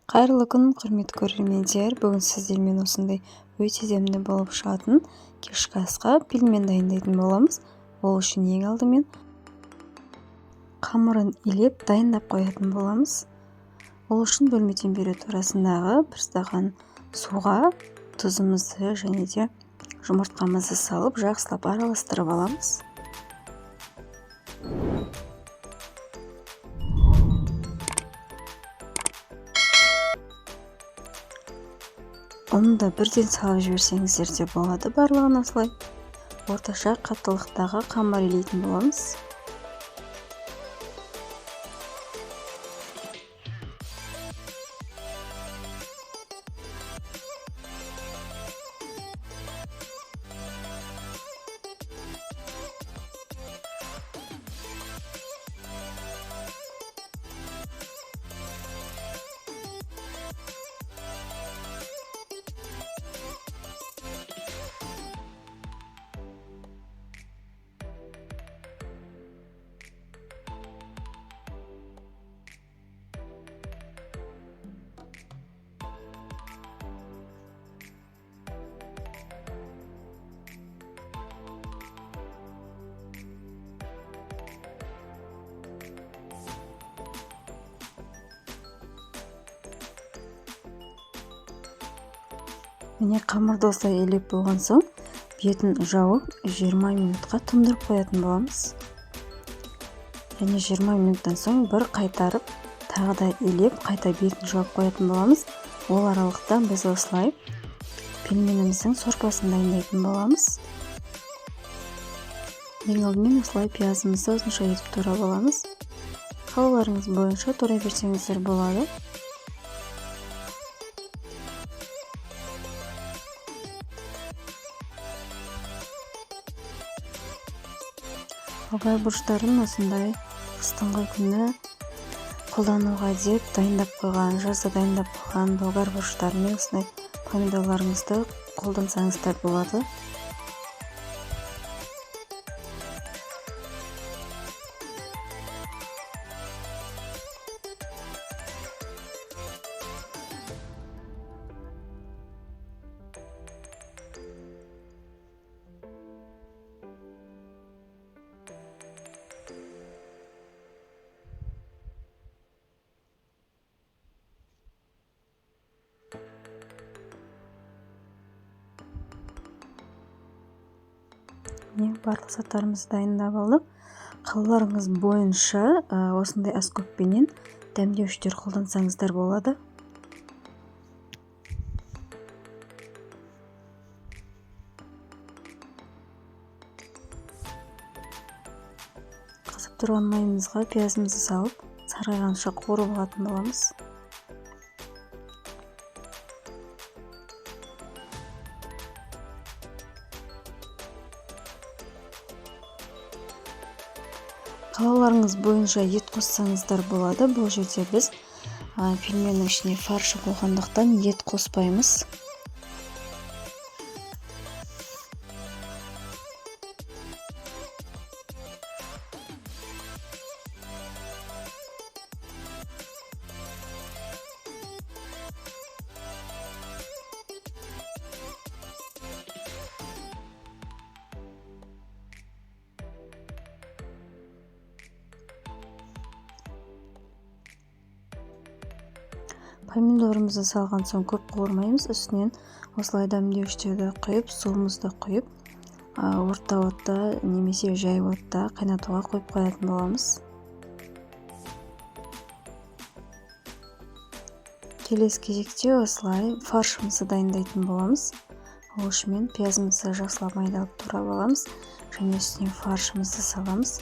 Қайырлы күн, құрметті көрермендер. Бүгін сіздермен осындай өте демді болып шығатын кешкі асқа пельмен дайындайтын боламыз. Ол үшін ең алдымен қамырын илеп дайындап қоятын боламыз. Ол үшін бөлме температурасындағы 1 стақан суға тұзымызды және де жұмыртқамызды салып жақсылап араластырып аламыз. Оны да бірден салып жіберсеңіздер де болады. Барлығын осылай орташа қаттылықтағы қамыр илейтін боламыз. Міне қамырды осылай илеп болған соң, бетін жауып 20 минутқа тұндырып қоятын боламыз. Және 20 минуттан соң бір қайтарып, тағы да илеп, қайта бетін жауып қоятын боламыз. Ол аралықта біз осылай пельменіміздің сорпасын дайындайтын боламыз. Ең алдымен осылай пиязымызды ұзынша етіп турап аламыз. Қалауларыңыз бойынша турай берсеңіздер болады. Болгар бұрыштарын осындай қыстыңғы күні қолдануға деп дайындап қойған, жазда дайындап қойған болгар бұрыштарымен осындай помидорларыңызды қолдансаңыздар болады. Барлық заттарымызды дайындап алдық. Қалаларыңыз бойынша осындай аскөкпенен дәмдеуіштер қолдансаңыздар болады. Қызып тұрған майымызға пиязымызды салып, сарғайғанша қуырып алатын боламыз. Қалауларыңыз бойынша ет қоссаңыздар болады. Бұл жерде біз пельменнің ішіне фаршы болғандықтан ет қоспаймыз. Помидорымызды салған соң көп қуырмаймыз. Үстінен осылай дәмдеуіштерді құйып, суымызды құйып, орта отта немесе жай отта қайнатуға қойып қоятын боламыз. Келесі кезекте осылай фаршымызды дайындайтын боламыз. Ол үшін пиязымызды жақсылап майдалап турап аламыз және үстіне фаршымызды саламыз.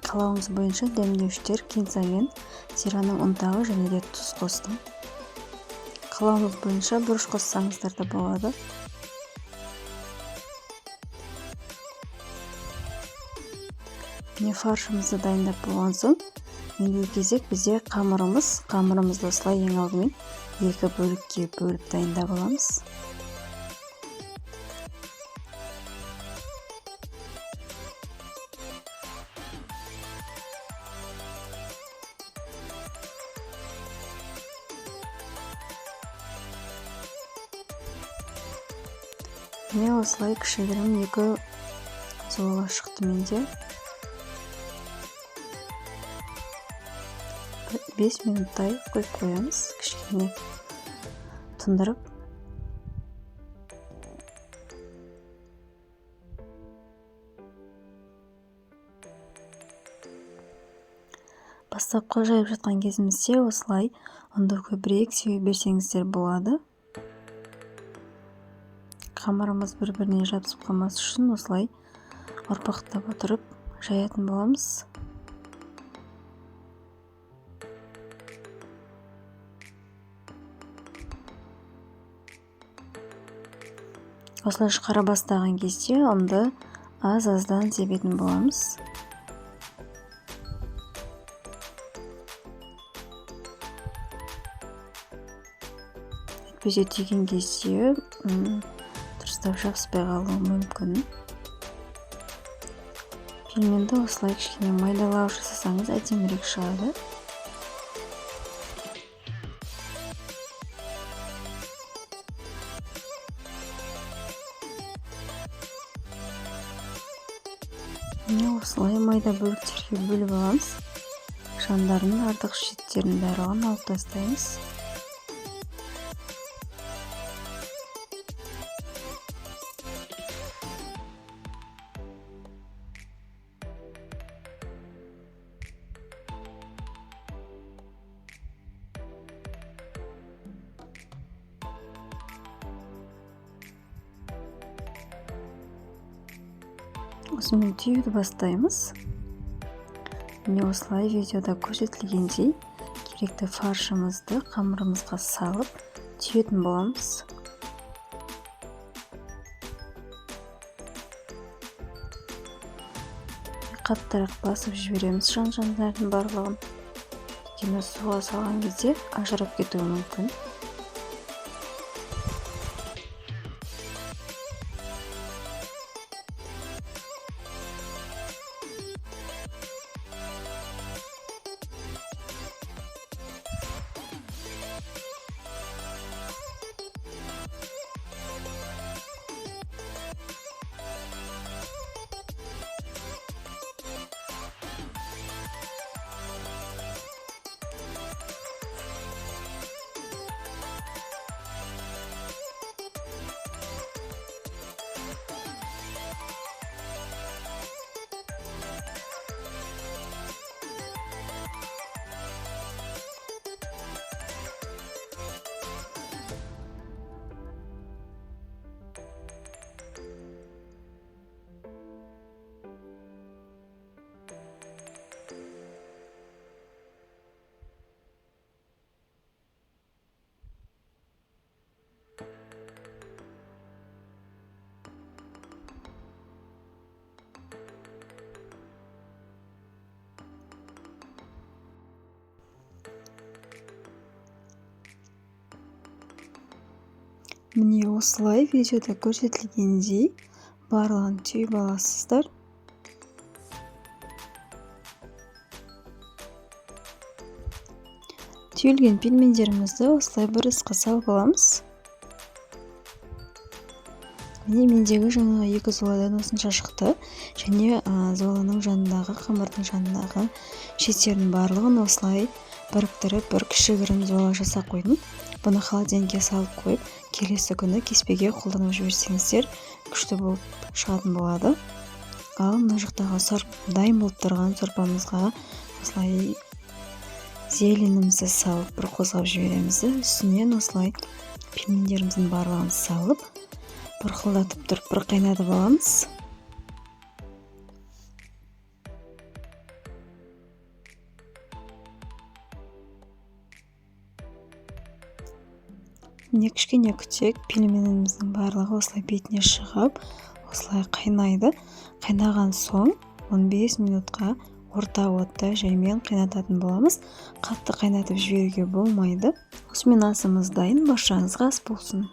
Қалауыңыз бойынша дәмдеуіштер кинза мен зираның ұнтағы және де тұз қостым. Қалауыңыз бойынша бұрыш қоссаңыздар да болады. Міне фаршымызды дайындап болған соң, ендігі кезек бізде қамырымызды осылай ең алдымен 2 бөлікке бөліп дайындап аламыз. міне осылай кішігірім 2 зола шықты менде. 5 минуттай қойып қоямыз, кішкене тұндырып. Бастапқы жайып жатқан кезімізде осылай ұнды көбірек сеуе берсеңіздер болады. Қамырымыз бір-біріне жабысып қалмас үшін осылай ұрпақтап отырып жаятын боламыз. Осылай шығара бастаған кезде ұнды аз-аздан себетін боламыз. Әйтпесе түйген кезде дұрыстап жабыспай қалуы мүмкін. Пельменді осылай кішкене майдалау жасасаңыз әдемірек шығады. Міне осылай майда бөліктерге бөліп аламыз. Жандарын артық шеттерін барлығын алып тастаймыз. Осымен түйуді бастаймыз. Міне осылай видеода көрсетілгендей керекті фаршымызды қамырымызға салып түйетін боламыз. Қаттырақ басып жібереміз жан-жандардың барлығын. Өйткені суға салған кезде ажырап кетуі мүмкін. Міне осылай видеода көрсетілгендей барлығын түйіп аласыздар. Түйілген пельмендерімізді осылай бір ысқа салып аламыз. Міне мендегі жаңағы 2 золадан осынша шықты. Және золаның жанындағы, қамырдың жанындағы шеттердің барлығын осылай біріктіріп бір кішігірім зола жасап қойдым. Бұны холодильникке салып қойып, келесі күні кеспеге қолданып жіберсеңіздер күшті болып шығатын болады. Ал мына жақтағы дайын болып тұрған сорпамызға осылай зеленімізді салып бір қозғап жібереміз. Үстінен осылай пельмендеріміздің барлығын салып бұрқылдатып тұрып бір қайнатып аламыз. Міне кішкене күтсек, пельменіміздің барлығы осылай бетіне шығып, осылай қайнайды. Қайнаған соң 15 минутқа орта отта жаймен қайнататын боламыз. Қатты қайнатып жіберуге болмайды. Осымен асымыз дайын, баршаңызға ас болсын.